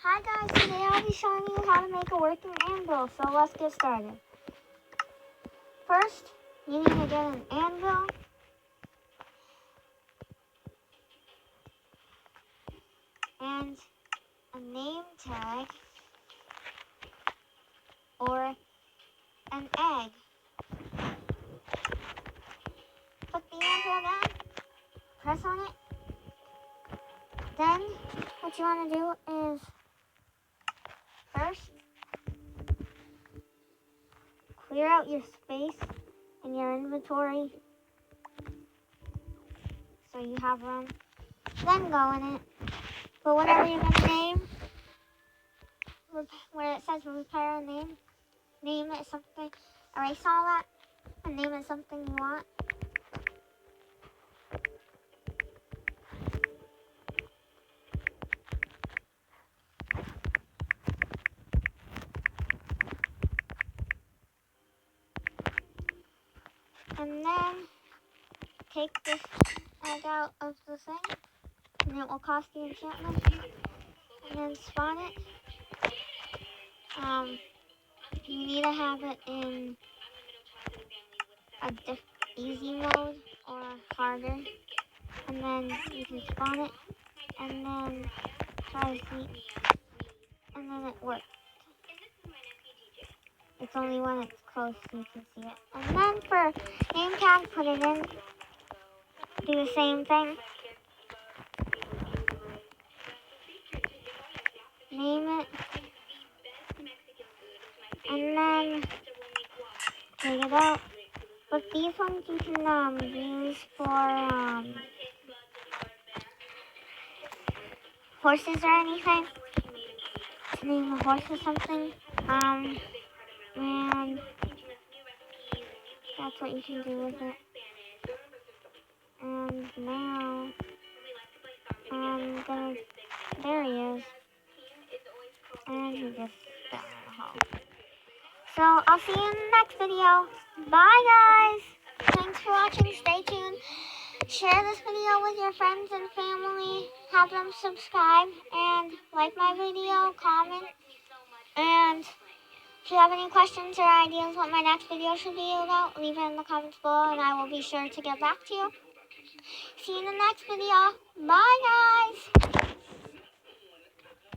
Hi guys, today I'll be showing you how to make a working anvil, so let's get started. First, you need to get an anvil, and a name tag, or an egg. Put the anvil down, press on it. Then, what you want to do is, first, clear out your space in your inventory so you have room. Then go in it. Put whatever you're going to name. Where it says repair a name it something. Erase all that and name it something you want. And then take this egg out of the thing, and it will cost you enchantment. And then spawn it. You need to have it in a easy mode or harder. And then you can spawn it, and then try to see, and then it works. It's only when it's close you can see it. And then for name tag, put it in. Do the same thing. Name it. And then take it out. But these ones you can use for horses or anything. To name a horse or something. And that's what you can do with it. And now, there he is. And he just fell in the hole. So I'll see you in the next video. Bye guys! Thanks for watching. Stay tuned. Share this video with your friends and family. Have them subscribe and like my video, comment. And if you have any questions or ideas what my next video should be about, leave it in the comments below and I will be sure to get back to you. See you in the next video. Bye guys!